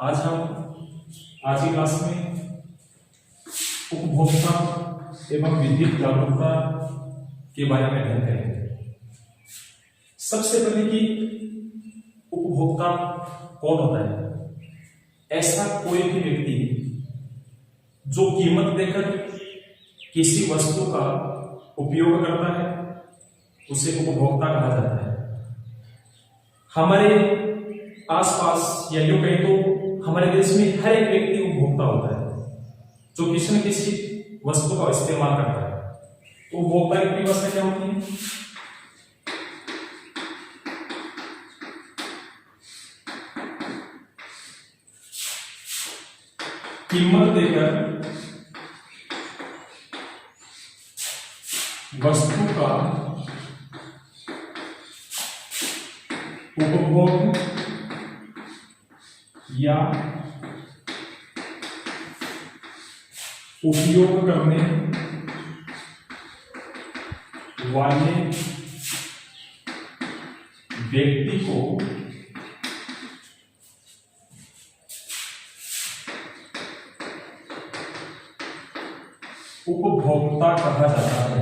आज हम आज की क्लास में उपभोक्ता एवं विद्युत जागरूकता के बारे में अध्ययन करेंगे। सबसे पहले कि उपभोक्ता कौन होता है? ऐसा कोई भी व्यक्ति जो कीमत देकर किसी वस्तु का उपयोग करता है उसे उपभोक्ता कहा जाता है। हमारे आसपास या यूं कहें तो हमारे देश में हर एक व्यक्ति उपभोक्ता होता है जो किसी न किसी वस्तु का इस्तेमाल करता है। तो उपभोक्ता की परिभाषा क्या होती है? कीमत देकर वस्तु का उपभोग या उपयोग करने वाले व्यक्ति को उपभोक्ता कहा जाता है।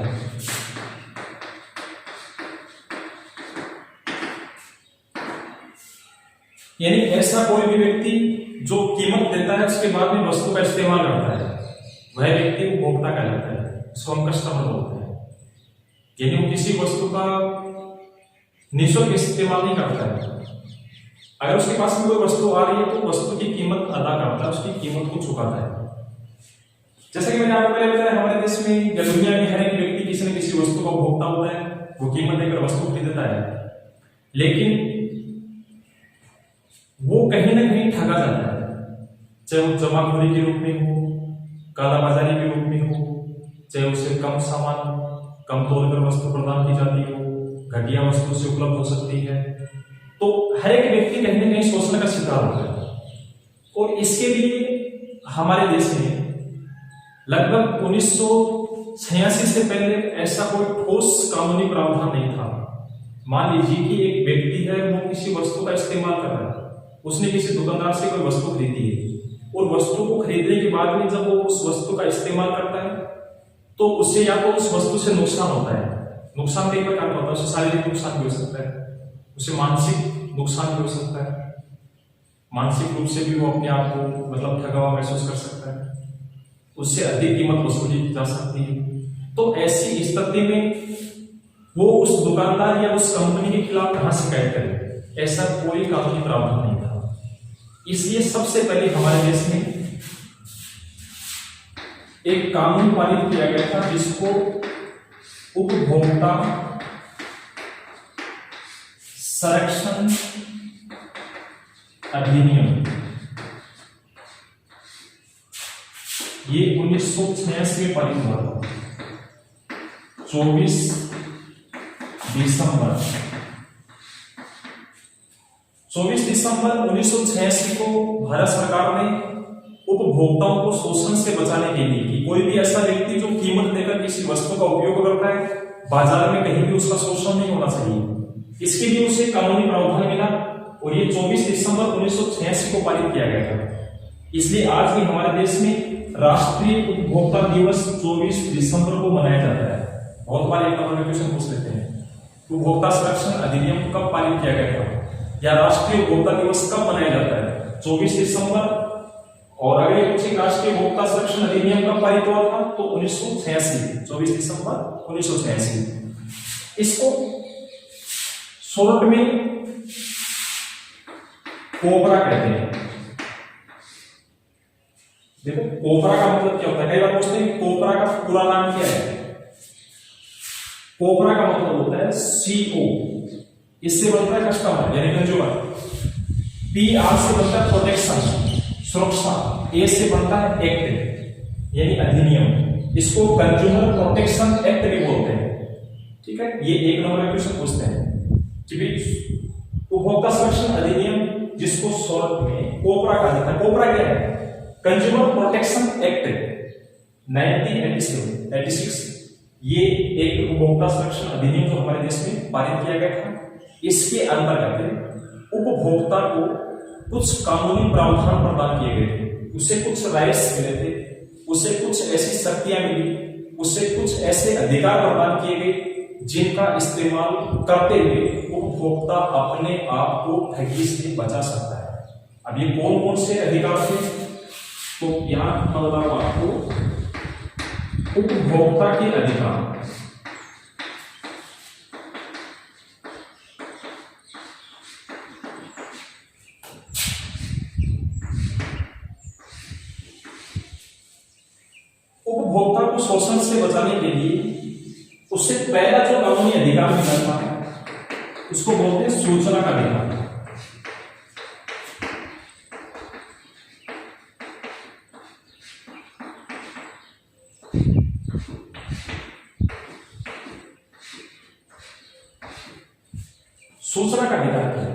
यानी ऐसा कोई भी व्यक्ति जो कीमत देता है उसके बाद में वस्तु का इस्तेमाल करता है वह व्यक्ति उपभोक्ता कहलाता है। उसको हम कस्टमर बोलते हैं। यानी वो किसी वस्तु का निःशुल्क इस्तेमाल नहीं करता है। अगर उसके पास में कोई वस्तु आ रही है तो वस्तु की कीमत अदा करता है, उसकी कीमत को चुकाता है। जैसा कि मैंने आपको पहले बताया, हमारे देश में या दुनिया में हर एक व्यक्ति किसी न किसी वस्तु का उपभोक्ता होता है। वो कीमत देकर वस्तु खरीदता है, लेकिन वो कहीं ना कहीं ठगा जाता है। चाहे वो जमाखोरी के रूप में हो, कालाबाजारी के रूप में हो, चाहे उसे कम सामान कम तौल पर वस्तु प्रदान की जाती हो, घटिया वस्तु से उपलब्ध हो सकती है। तो हर एक व्यक्ति कहीं ना कहीं शोषण का शिकार होता है। और इसके लिए हमारे देश में लगभग 1986 से पहले ऐसा कोई ठोस कानूनी प्रावधान नहीं था। मान लीजिए कि एक व्यक्ति है, वो किसी वस्तु का इस्तेमाल कर रहा है, उसने किसी दुकानदार से कोई वस्तु खरीदी है और वस्तु को खरीदने के बाद में जब वो उस वस्तु का इस्तेमाल करता है तो उससे या तो उस वस्तु से नुकसान होता है। नुकसान कई प्रकार का होता है। उसे शारीरिक नुकसान भी हो सकता है, उसे मानसिक नुकसान भी हो सकता है। मानसिक रूप से भी वो अपने आप को मतलब ठगा हुआ महसूस कर सकता है, उससे अधिक कीमत वसूली जा सकती है। तो ऐसी स्थिति में वो उस दुकानदार या उस कंपनी के खिलाफ कहां शिकायत करे? ऐसा कोई कानूनी प्रावधान नहीं था। इसलिए सबसे पहले हमारे देश में एक कानून पारित किया गया था जिसको उपभोक्ता संरक्षण अधिनियम, ये 1986 में पारित हुआ था। 24 दिसंबर 1986 को भारत सरकार ने उपभोक्ताओं को शोषण से बचाने के लिए कि कोई भी ऐसा व्यक्ति जो कीमत देकर किसी वस्तु का उपयोग करता है, बाजार में कहीं भी उसका शोषण नहीं होना चाहिए। इसके लिए उसे कानूनी प्रावधान मिला और ये 24 दिसंबर 1986 को पारित किया गया था। इसलिए आज भी हमारे देश में राष्ट्रीय उपभोक्ता दिवस 24 दिसंबर को मनाया जाता है। बहुत बार एक क्वेश्चन पूछ लेते हैं, उपभोक्ता संरक्षण अधिनियम कब पारित किया गया था या राष्ट्रीय उपभोक्ता दिवस कब मनाया जाता है? 24 दिसंबर। और अगर ये पूछे राष्ट्रीय उपभोक्ता संरक्षण अधिनियम कब पारित हुआ था तो 1986, 24 दिसंबर 1986। इसको शॉर्ट में कोबरा कहते हैं। देखो कोबरा का मतलब क्या होता है? कई बार पूछते हैं कोबरा का पूरा नाम क्या है? कोबरा का मतलब होता है CO, इससे बनता है कस्टमर यानी कंज्यूमर। PR से बनता है प्रोटेक्शन सुरक्षा, A से बनता है एक्ट यानी अधिनियम। इसको कंज्यूमर प्रोटेक्शन एक्ट भी बोलते हैं। ठीक है, ये एक नंबर का क्वेश्चन पूछते हैं कि उपभोक्ता संरक्षण अधिनियम जिसको शॉर्ट में कोबरा कहा जाता है। कोबरा क्या है? Consumer protection act 1986। ये एक उपभोक्ता संरक्षण अधिनियम जो हमारे देश में पारित किया गया था। इसके अंतर्गत उपभोक्ता को कुछ कानूनी प्रावधान प्रदान किए गए थे, उसे कुछ राइट्स मिले थे, उसे कुछ ऐसी शक्तियां मिली, उसे कुछ ऐसे अधिकार प्रदान किए गए जिनका इस्तेमाल करते हुए उपभोक्ता अपने आप को ठगी से बचा सकता है। अब ये कौन कौन से अधिकार थे, तो यहां मतलब आपको उपभोक्ता के अधिकार, उपभोक्ता को शोषण से बचाने के लिए उससे पहला जो कानूनी अधिकार मिलता है उसको बोलते हैं सूचना का अधिकार। सूचना का अधिकार क्या है?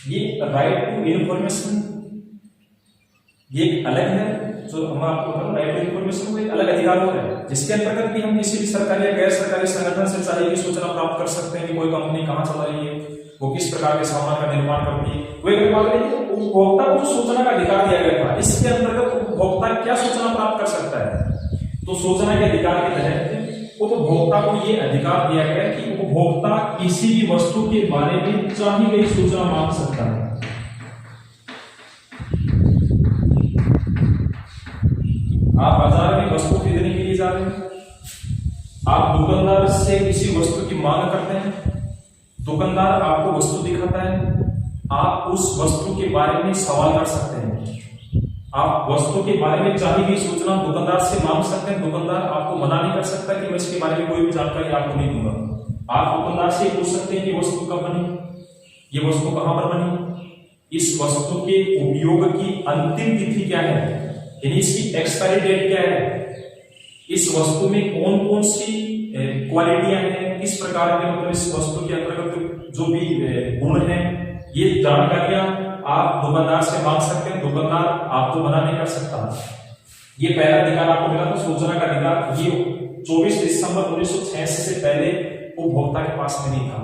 ये राइट टू इंफॉर्मेशन ये अलग है, जो हम आपको राइट टू इंफॉर्मेशन को एक अलग अधिकार होता है, जिसके अंतर्गत भी हम किसी भी सरकारी या गैर सरकारी संगठन से चाहिए की सूचना प्राप्त कर सकते हैं कि कोई कंपनी कहां चल रही है, वो किस प्रकार के सामान का निर्माण करती है। वो एक बात है कि उपभोक्ता को सूचना का अधिकार दिया गया था, इसके अंतर्गत उपभोक्ता क्या सूचना प्राप्त कर सकता है, तो सूचना के अधिकार के तहत उपभोक्ता को ये अधिकार दिया गया कि उपभोक्ता किसी भी वस्तु के बारे में चाही गई सूचना मांग सकता है। आप बाजार में वस्तु खरीदने के लिए जा रहे हैं, आप दुकानदार से किसी वस्तु की मांग करते हैं, दुकानदार आपको वस्तु दिखाता है, आप उस वस्तु के बारे में सवाल कर सकते हैं, आप वस्तु के बारे में चाही गई सूचना दुकानदार से मांग सकते हैं, दुकानदार आपको मना नहीं कर सकता कि मैं इसके बारे में कोई भी जानकारी आपको नहीं दूंगा। आप दुकानदार से पूछ सकते हैं कि वस्तु कब बनी, ये वस्तु कहां पर बनी, इस वस्तु के उपयोग की अंतिम तिथि क्या है, यानी इसकी एक्सपायरी डेट क्या है, इस वस्तु में कौन कौन सी क्वालिटियां हैं, किस प्रकार के मतलब इस वस्तु के अंतर्गत जो भी गुण हैं, ये जानकारियां आप दुकानदार से मांग सकते हैं, दुकानदार आपको मना नहीं कर सकता। ये पहला अधिकार आपको मिला था सूचना का अधिकार। ये 24 दिसंबर 1986 से पहले उपभोक्ता के पास में नहीं था।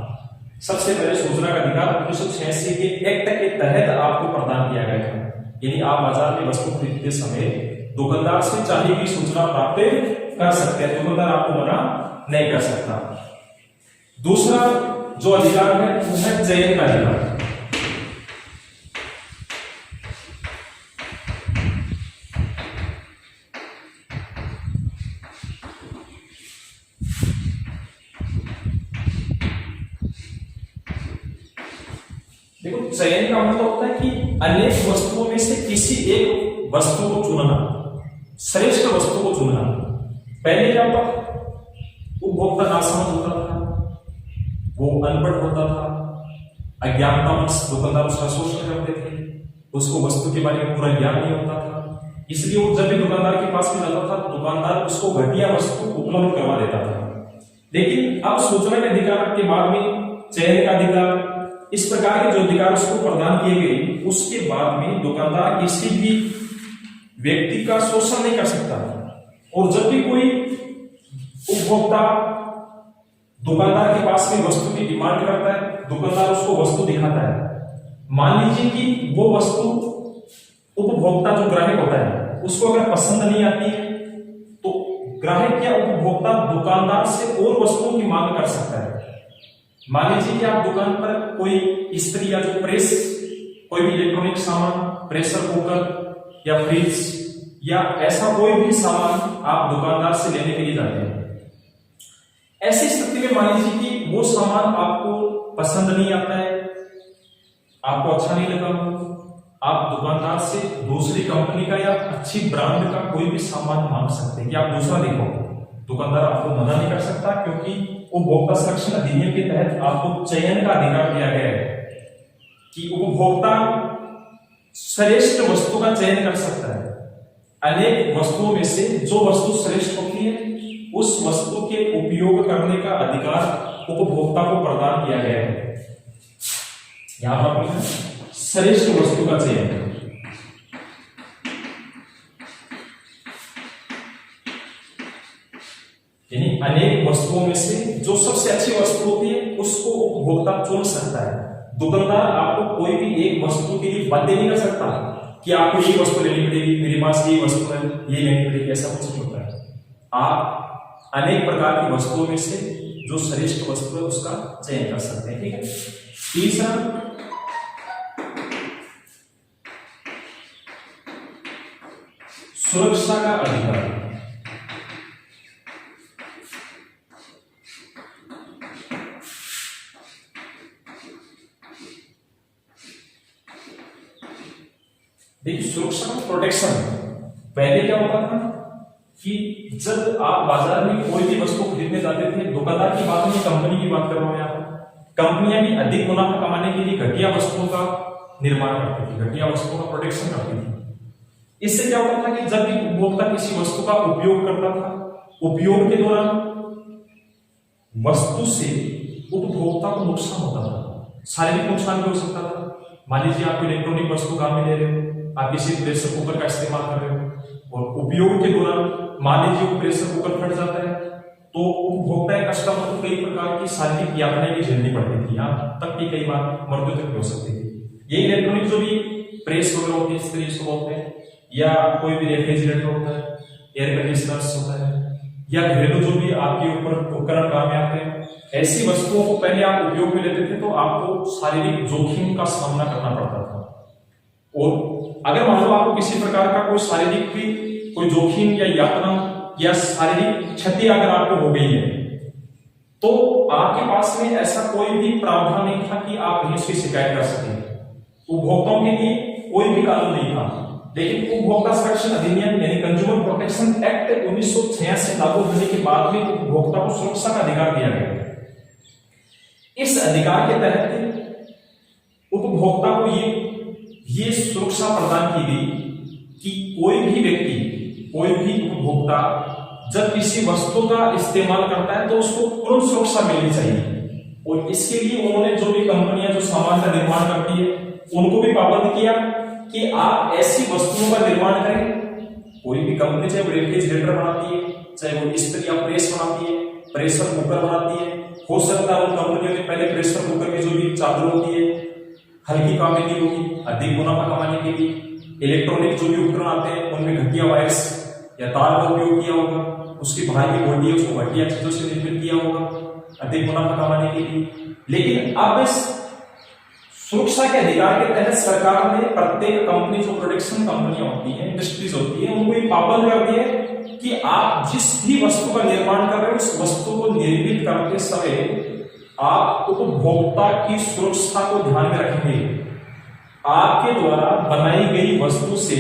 सबसे पहले सूचना का अधिकार 1986 के एक्ट के तहत आपको प्रदान किया गया था, यानी आप बाजार में वस्तु खरीदते समय दुकानदार से चाहिए की सूचना प्राप्त कर सकते हैं, दुकानदार आपको मना नहीं कर सकता। दूसरा जो अधिकार है वो है चयन का अधिकार। देखो, चयन का मतलब होता है कि अनेक वस्तुओं में से किसी एक वस्तु को चुनना, श्रेष्ठ वस्तु को चुनना। पहले क्या होता, उपभोक्ता नासमझ होता था, वो अनपढ़ होता था, अज्ञानतावश दुकानदार उसका शोषण करते थे, उसको वस्तु के बारे में पूरा ज्ञान नहीं होता था, इसलिए वो जब भी दुकानदार के पास में जाता था, दुकानदार उसको घटिया वस्तु उपलब्ध करवा देता था। लेकिन अब सूचना के अधिकार के बाद में चयन का अधिकार, इस प्रकार के जो अधिकार उसको प्रदान किए गए, उसके बाद में दुकानदार किसी भी व्यक्ति का शोषण नहीं कर सकता। और जब भी कोई उपभोक्ता दुकानदार के पास में वस्तु की डिमांड करता है, दुकानदार उसको वस्तु दिखाता है। मान लीजिए कि वो वस्तु उपभोक्ता जो ग्राहक होता है उसको अगर पसंद नहीं आती है, तो ग्राहक या उपभोक्ता दुकानदार से और वस्तुओं की मांग कर सकता है। मान लीजिए कि आप दुकान पर कोई इस्त्री या जो प्रेस, कोई भी इलेक्ट्रॉनिक सामान, प्रेशर कुकर या फ्रिज या ऐसा कोई भी सामान आप दुकानदार से लेने के लिए जाते हैं। ऐसी स्थिति में मान लीजिए कि वो सामान आपको पसंद नहीं आता है, आपको अच्छा नहीं लगा, आप दुकानदार से दूसरी कंपनी का या अच्छी ब्रांड का कोई भी सामान मांग सकते हैं कि आप दूसरा देखो। दुकानदार आपको मना नहीं कर सकता, क्योंकि उपभोक्ता संरक्षण अधिनियम के तहत आपको चयन का अधिकार दिया गया है कि उपभोक्ता श्रेष्ठ वस्तु का चयन कर सकता है। अनेक वस्तुओं में से जो वस्तु श्रेष्ठ होती है, उस वस्तु के उपयोग करने का अधिकार उपभोक्ता को प्रदान किया गया है। यहां पर श्रेष्ठ वस्तु का चयन, यानी अनेक वस्तुओं में से जो सबसे अच्छी वस्तु होती है उसको उपभोक्ता चुन सकता है। दुकानदार आपको कोई भी एक वस्तु के लिए बाध्य नहीं कर सकता कि आपको ये वस्तु लेनी पड़ेगी, मेरे पास ये वस्तु है, ये लेनी पड़ेगी, ऐसा कुछ नहीं होता है। आप अनेक प्रकार की वस्तुओं में से जो श्रेष्ठ वस्तु है उसका चयन कर सकते हैं। ठीक है। तीसरा, सुरक्षा का अधिकार। देखिए, सुरक्षा का प्रोटेक्शन पहले क्या होता था कि जब आप बाजार में कोई भी वस्तु खरीदने जाते थे, दुकानदार की बात नहीं, कंपनी की बात कर रहा हूं यहाँ पर, कंपनियां भी अधिक मुनाफा कमाने के लिए घटिया वस्तुओं का निर्माण करती थी, घटिया वस्तुओं का प्रोटेक्शन करती थी। इससे क्या होता था कि जब भी उपभोक्ता किसी वस्तु का उपयोग करता था, उपयोग के दौरान वस्तु से उपभोक्ता को नुकसान होता था, शारीरिक नुकसान भी हो सकता था। मान लीजिए आप इलेक्ट्रॉनिक वस्तु काम में ले रहे हो, आप किसी प्रेशर कुकर का इस्तेमाल कर रहे हो और उपयोग के दौरान मान लीजिए वो प्रेशर कुकर फट जाता है, तो उपभोक्ता या कस्टमर को कई प्रकार की शारीरिक यातनाएं भी झेलनी पड़ती थी, यहाँ तक कि कई बार मृत्यु तक भी हो सकती थी। ये इलेक्ट्रॉनिक जो भी प्रेस वगैरह होती है, इस तरीके से बोलते हैं, या कोई भी रेफ्रिजरेटर होता है, एयर कंडीशनर्स होता है, या घरेलू जो भी आपके ऊपर उपकरण काम में आते हैं, ऐसी वस्तुओं को पहले आप उपयोग में लेते थे तो आपको शारीरिक जोखिम का सामना करना पड़ता था। और अगर मान लो आपको किसी प्रकार का कोई शारीरिक भी कोई जोखिम या यातना या शारीरिक क्षति अगर आपको हो गई है, तो आपके पास में ऐसा कोई भी प्रावधान नहीं था कि आप कहीं उसकी शिकायत कर सकें। उपभोक्ताओं के लिए कोई भी कानून नहीं था, लेकिन उपभोक्ता संरक्षण अधिनियम यानी कंज्यूमर प्रोटेक्शन एक्ट 1986 लागू होने के बाद में उपभोक्ता को सुरक्षा का अधिकार दिया गया। इस अधिकार के तहत उपभोक्ता को ये सुरक्षा प्रदान की गई कि कोई भी व्यक्ति, कोई भी उपभोक्ता जब किसी वस्तु का इस्तेमाल करता है तो उसको पूर्ण सुरक्षा मिलनी चाहिए। और इसके लिए उन्होंने जो भी कंपनियां जो सामान का निर्माण करती है उनको भी पाबंद किया कि आप ऐसी वस्तुओं का निर्माण करें। कोई भी कंपनी चाहे वो रेफ्रिजरेटर बनाती है, चाहे वो इस्त्री या प्रेस बनाती है, प्रेशर कुकर बनाती है, हो सकता है उन कंपनियों ने पहले प्रेशर कुकर की जो भी चादर होती है हल्की काम की होगी, अधिक मुनाफा कमाने के लिए इलेक्ट्रॉनिक जो भी उपकरण आते हैं उनमें घटिया वायर्स या तार का उपयोग किया होगा, उसकी बाहर की बॉडी है उसको घटिया चीजों से निर्मित किया होगा अधिक मुनाफा कमाने के लिए। लेकिन अब इस सुरक्षा के अधिकार के तहत सरकार ने प्रत्येक कंपनी, जो प्रोडक्शन कंपनियां होती हैं, इंडस्ट्रीज होती है, उनको ये पाबंद कर दिया कि आप जिस भी वस्तु का निर्माण कर रहे हो उस वस्तु को निर्मित करते समय आप उपभोक्ता की सुरक्षा को ध्यान में रखेंगे। आपके द्वारा बनाई गई वस्तु से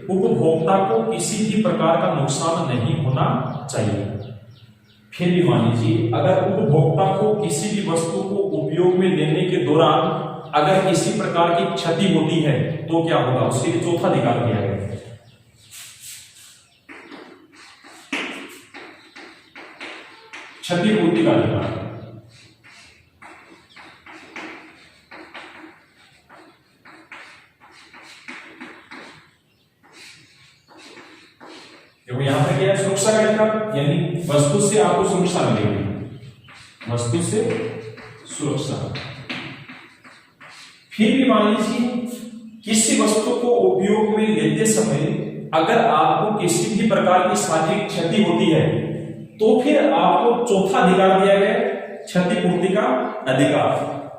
उपभोक्ता को किसी भी प्रकार का नुकसान नहीं होना चाहिए। फिर भी मान लीजिए अगर उपभोक्ता को किसी भी वस्तु को उपयोग में लेने के दौरान अगर किसी प्रकार की क्षति होती है तो क्या होगा, उसके लिए चौथा अधिकार दिया गया है। क्षतिपूर्ति का अधिकार। देखो यहां पर क्या है, सुरक्षा का अधिकार यानी वस्तु से आपको सुरक्षा मिलेगी, वस्तु से सुरक्षा। फिर भी मान लीजिए किसी वस्तु को उपयोग में लेते समय अगर आपको किसी भी प्रकार की शारीरिक क्षति होती है तो फिर आपको चौथा अधिकार दिया गया क्षतिपूर्ति का अधिकार।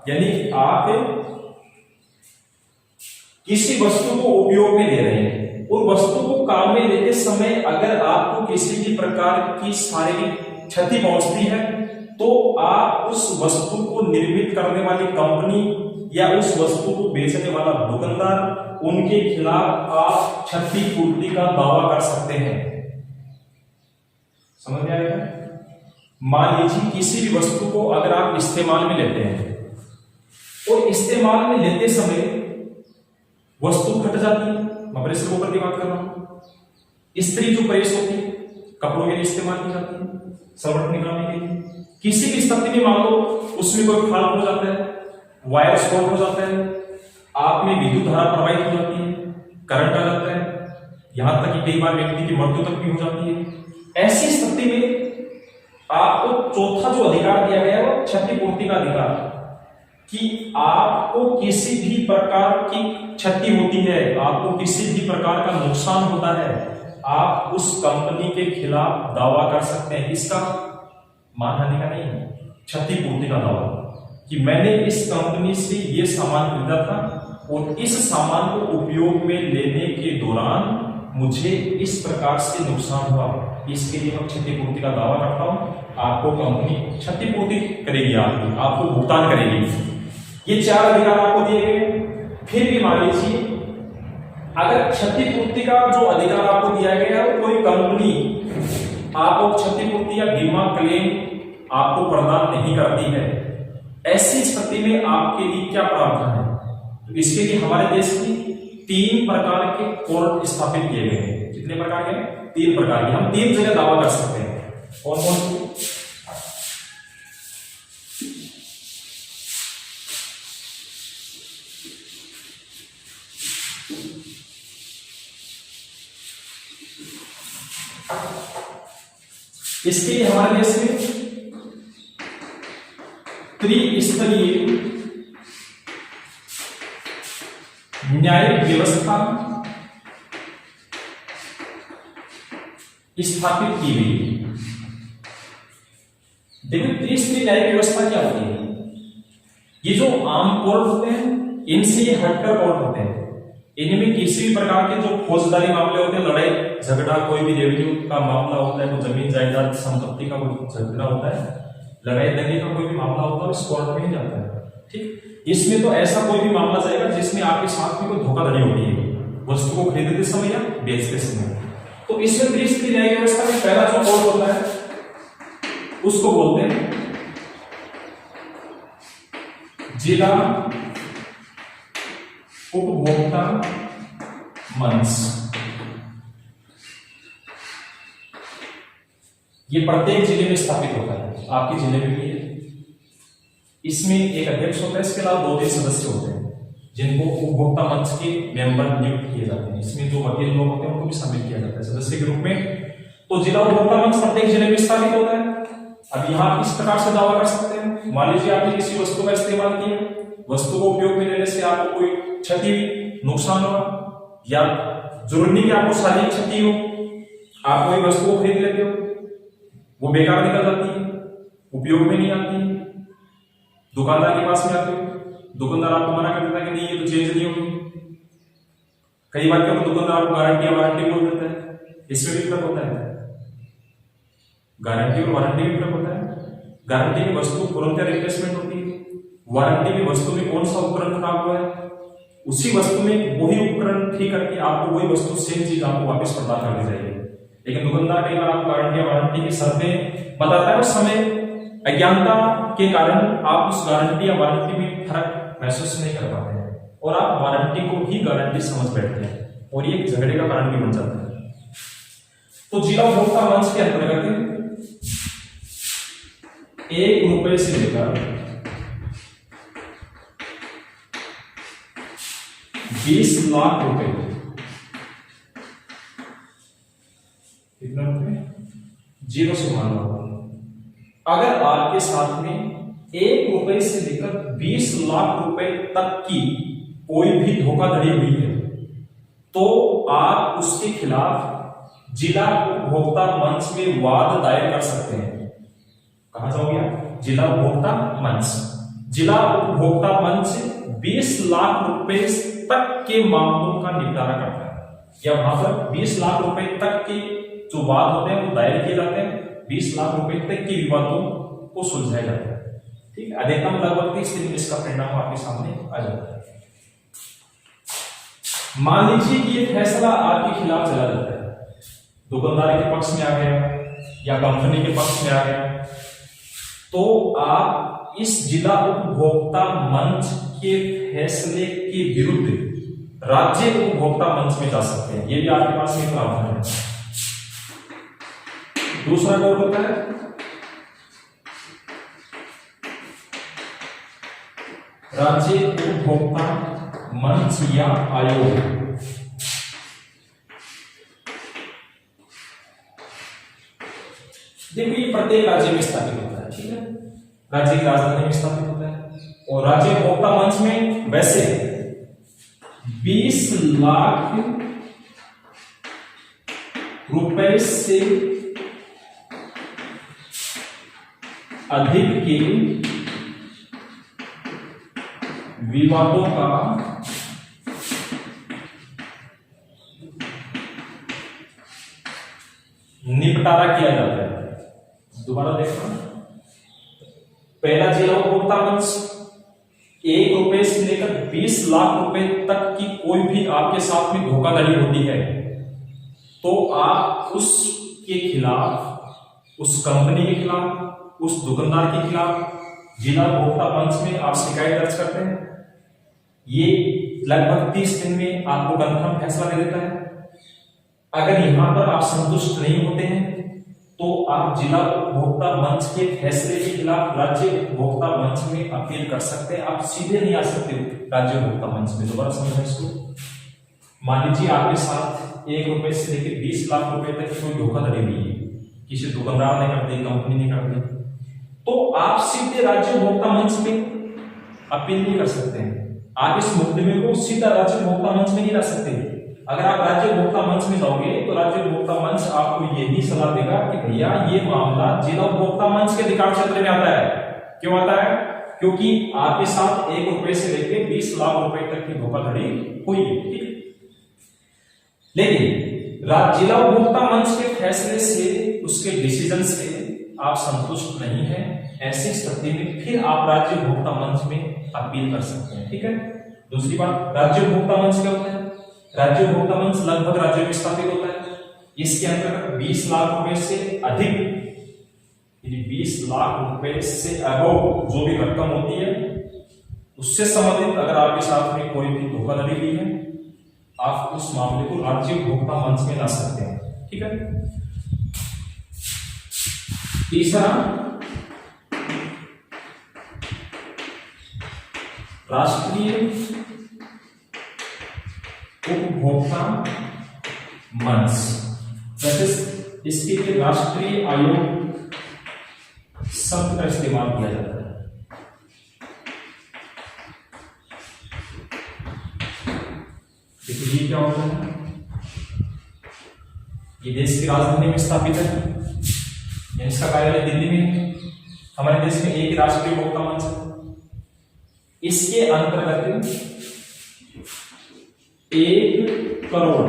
यानी आप किसी वस्तु को उपयोग में ले रहे हैं और वस्तु को काम में लेते समय अगर आपको किसी भी प्रकार की शारीरिक क्षति पहुंचती है तो आप उस वस्तु को निर्मित करने वाली कंपनी या उस वस्तु को बेचने वाला दुकानदार, उनके खिलाफ आप क्षतिपूर्ति का दावा कर सकते हैं। समझ में आएगा? मान लीजिए किसी भी वस्तु को अगर आप इस्तेमाल में लेते हैं और इस्तेमाल में लेते समय वस्तु फट जाती है, मैं प्रेशर कुकर की बात कर रहा हूं, इस्त्री जो प्रेस होती है कपड़ों के लिए इस्तेमाल की जाती है सवर्ण निकालने के लिए, किसी भी स्थिति में मान लो उसमें कोई फाल्ट हो जाता है, वायर शॉर्ट हो जाता है, आप में विद्युत धारा प्रवाहित हो जाती है, करंट आ जाता है, यहां तक कि कई बार व्यक्ति की मृत्यु तक भी हो जाती है। ऐसी स्थिति में आपको चौथा जो अधिकार दिया गया है वो क्षतिपूर्ति का अधिकार। कि आपको किसी भी प्रकार की क्षति होती है, आपको किसी भी प्रकार का नुकसान होता है, आप उस कंपनी के खिलाफ दावा कर सकते हैं। इसका मानहानि का नहीं, क्षतिपूर्ति का दावा, कि मैंने इस कंपनी से ये सामान खरीदा था और इस सामान को उपयोग में लेने के दौरान मुझे इस प्रकार से नुकसान हुआ, इसके लिए मैं क्षतिपूर्ति का दावा करता हूं। आपको कंपनी क्षतिपूर्ति करेगी, आपको भुगतान करेगी। ये 4 अधिकार आपको दिए गए। फिर भी मान लीजिए अगर क्षतिपूर्ति का जो अधिकार आपको दिया गया है, कोई कंपनी आपको क्षतिपूर्ति या बीमा क्लेम आपको प्रदान नहीं करती है, ऐसी स्थिति में आपके लिए क्या प्रावधान है? तो इसके लिए हमारे देश में 3 प्रकार के कोर्ट स्थापित किए गए हैं। कितने प्रकार के? 3 प्रकार के। हम 3 जगह दावा कर सकते हैं। कौन कौन से? इसके लिए हमारे देश में त्रिस्तरीय न्यायिक व्यवस्था स्थापित की गई। देखो त्रिस्तरीय न्यायिक व्यवस्था क्या होती है? ये जो आम कोर्ट होते हैं, इनसे ये हटकर कोर्ट होते हैं। इनमें किसी भी प्रकार के जो फौजदारी मामले होते हैं, लड़ाई झगड़ा, कोई भी रेवेन्यू का मामला होता है, तो जमीन जायदाद संपत्ति का कोई झगड़ा होता है, लड़ाई दंगे का कोई भी मामला होता है, इस कोर्ट में ही जाता है। ठीक, इसमें तो ऐसा कोई भी मामला जाएगा जिसमें आपके साथ में कोई धोखाधड़ी होती है, वस्तु को खरीदते समय या बेचते समय। तो इसमें त्रिस्तरीय न्यायिक व्यवस्था में पहला जो कोर्ट होता है उसको बोलते हैं जिला उपभोक्ता मंच। ये प्रत्येक जिले में स्थापित होता है, आपके जिले में भी है। इसमें एक अध्यक्ष होता है, इसके अलावा 2-3 सदस्य होते हैं जिनको उपभोक्ता मंच के मेंबर नियुक्त किए जाते हैं। इसमें जो वकील लोग होते हैं उनको भी शामिल किया जाता है सदस्य के रूप में। तो जिला उपभोक्ता मंच प्रत्येक जिले में स्थापित होता है। अब यहाँ इस प्रकार से दावा कर सकते हैं, मान लीजिए आपने किसी वस्तु का इस्तेमाल किया, वस्तु को उपयोग में लेने से आपको कोई क्षति, नुकसान हुआ, या जरूरी नहीं कि आपको शारीरिक क्षति हो, आप कोई वस्तु को खरीद लेते हो, वो बेकार निकल जाती है, उपयोग में नहीं आती है, दुकानदार के पास में आते हो, दुकानदार आपको मना कर देता है कि नहीं ये तो चेंज नहीं होगी। कई बार क्या दुकानदार आपको गारंटी वारंटी बोल देता है, इसमें भी फर्क होता है। गारंटी और वारंटी में फर्क होता है। गारंटी में वस्तु तुरंत रिप्लेसमेंट होती है, वारंटी में वस्तु में कौन सा उपकरण खराब हुआ है, उसी वस्तु में वही उपकरण ठीक करके आपको वही वस्तु सेम चीज आपको वापस प्रदान कर दी जाएगी। लेकिन दुकानदार कई बार आपको गारंटी वारंटी की शर्तें बताता है, उस समय अज्ञानता के कारण आप उस गारंटी या वारंटी में फर्क महसूस नहीं कर पाते हैं और आप वारंटी को ही गारंटी समझ बैठते हैं और ये झगड़े का कारण भी बन जाता है। तो जिला उपभोक्ता मंच के अंतर्गत 1 रुपए से लेकर 20 लाख रुपए, कितना रुपए? 0 से मान लो, अगर आपके साथ में 1 रुपए से लेकर 20 लाख रुपए तक की कोई भी धोखाधड़ी हुई है तो आप उसके खिलाफ जिला उपभोक्ता मंच में वाद दायर कर सकते हैं। कहां जाओगे आप? जिला उपभोक्ता मंच। जिला उपभोक्ता मंच 20 लाख रुपए तक के मामलों का निपटारा करता है, या वहां पर 20 लाख रुपए तक के जो वाद होते हैं वो दायर किए जाते हैं, 20 लाख रुपए तक के विवादों को सुलझाया जाता है। ठीक है, अधिकतम लगभग 30 दिन इसका परिणाम आपके सामने आ जाता है। मान लीजिए कि ये फैसला आपके खिलाफ चला जाता है, दुकानदार के पक्ष में आ गया या कंपनी के पक्ष में आ गया, तो आप इस जिला उपभोक्ता मंच के फैसले के विरुद्ध राज्य उपभोक्ता मंच में जा सकते हैं। ये भी आपके पास में प्रावधान है। दूसरा कोड होता है राज्य उपभोक्ता मंच या आयोग। देखिए प्रत्येक राज्य में स्थापित होता है, ठीक है, राज्य की राजधानी में स्थापित होता है और राज्य उपभोक्ता मंच में वैसे 20 लाख रुपए से अधिक के विवादों का निपटारा किया जाता है। दोबारा देखना, पहला जिला उपभोक्ता मंच 1 रुपए से लेकर 20 लाख रुपए तक की कोई भी आपके साथ में धोखाधड़ी होती है तो आप उसके खिलाफ, उस कंपनी के खिलाफ, उस दुकानदार के खिलाफ जिला उपभोक्ता मंच में आप शिकायत दर्ज करते हैं। ये लगभग 30 दिन में आपको कंफर्म फैसला दे देता है। अगर यहां पर आप संतुष्ट नहीं होते हैं तो आप जिला उपभोक्ता मंच के फैसले के खिलाफ राज्य उपभोक्ता मंच में अपील कर सकते हैं। आप सीधे नहीं आ सकते राज्य उपभोक्ता मंच में। दोबारा समझना इसको। मान लीजिए आपके साथ 1 रुपए से लेकर 20 लाख रुपए तक की कोई धोखाधड़ी हुई है, किसी दुकानदार ने कर दी, कंपनी ने कर दी, तो आप सीधे राज्य उपभोक्ता मंच में अपील नहीं कर सकते हैं। आप इस मुकदमे को सीधा राज्य उपभोक्ता मंच में नहीं ला सकते। अगर आप राज्य उपभोक्ता मंच में जाओगे तो राज्य उपभोक्ता मंच आपको यही सलाह देगा कि भैया ये मामला जिला उपभोक्ता मंच के अधिकार क्षेत्र में आता है। क्यों आता है? क्योंकि आपके साथ 1 रुपए से लेकर 20 लाख रुपए तक की धोखाधड़ी हुई है। ठीक, लेकिन जिला उपभोक्ता मंच के फैसले से, उसके डिसीजन से आप संतुष्ट नहीं है, ऐसी स्थिति में फिर आप राज्य उपभोक्ता मंच में अपील कर सकते हैं। ठीक है। दूसरी बात, राज्य उपभोक्ता मंच क्या होता है? राज्य उपभोक्ता मंच लगभग राज्य में स्थापित होता है। इसके अंतर्गत 20 लाख रुपए से अधिक, 20 लाख रुपए से अबव जो भी रकम होती है उससे संबंधित अगर आपके साथ में कोई भी धोखाधड़ी हुई है, आप उस मामले को राज्य उपभोक्ता मंच में ला सकते हैं। ठीक है। तीसरा, राष्ट्रीय उपभोक्ता मंच, इसके लिए राष्ट्रीय आयोग शब्द का इस्तेमाल किया जाता है। देखिए ये क्या होता है, ये देश की राजधानी में स्थापित है, इसका कार्यालय दिल्ली में है। हमारे देश में एक राष्ट्रीय उपभोक्ता मंच है। इसके अंतर्गत 1 करोड़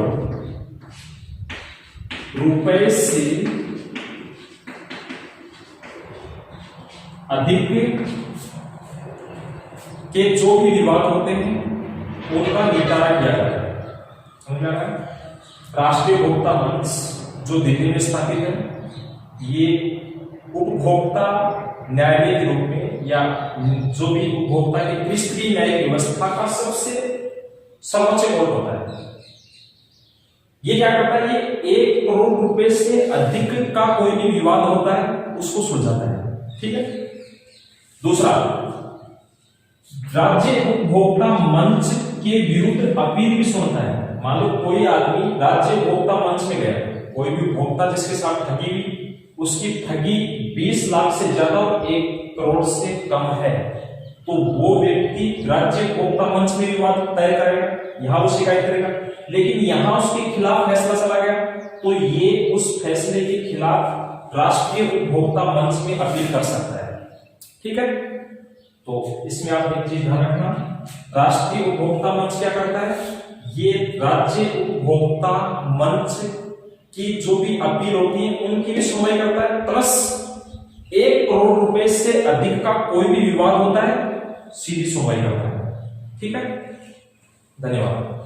रुपए से अधिक के जो भी विवाद होते हैं उनका निपटारा किया जाता है। समझ में आ रहा है? राष्ट्रीय उपभोक्ता मंच जो दिल्ली में स्थापित है, ये उपभोक्ता न्यायालय के रूप में या जो भी उपभोक्ता की त्रिस्तरीय न्यायिक व्यवस्था का सबसे सर्वोच्च कोर्ट होता है। ये क्या करता है? ये 1 करोड़ रुपए से अधिक का कोई भी विवाद होता है उसको सुलझाता है। ठीक है। दूसरा, राज्य उपभोक्ता मंच के विरुद्ध अपील भी सुनता है। मान लो कोई आदमी राज्य उपभोक्ता मंच में गया, कोई भी उपभोक्ता जिसके साथ ठगी हुई, उसकी ठगी 20 लाख से ज्यादा और 1 करोड़ से कम है, तो वो व्यक्ति राज्य उपभोक्ता मंच में विवाद तय करेगा, यहां वो शिकायत करेगा। लेकिन यहां उसके खिलाफ फैसला चला गया तो ये उस फैसले के खिलाफ राष्ट्रीय उपभोक्ता मंच में अपील कर सकता है। ठीक है। तो इसमें आप एक चीज ध्यान रखना, राष्ट्रीय उपभोक्ता मंच क्या करता है? ये राज्य उपभोक्ता मंच की जो भी अपील होती है उनकी भी सुनवाई करता है, प्लस 1 करोड़ रुपए से अधिक का कोई भी विवाद होता है सीधी सुनवाई करता है। ठीक है। धन्यवाद।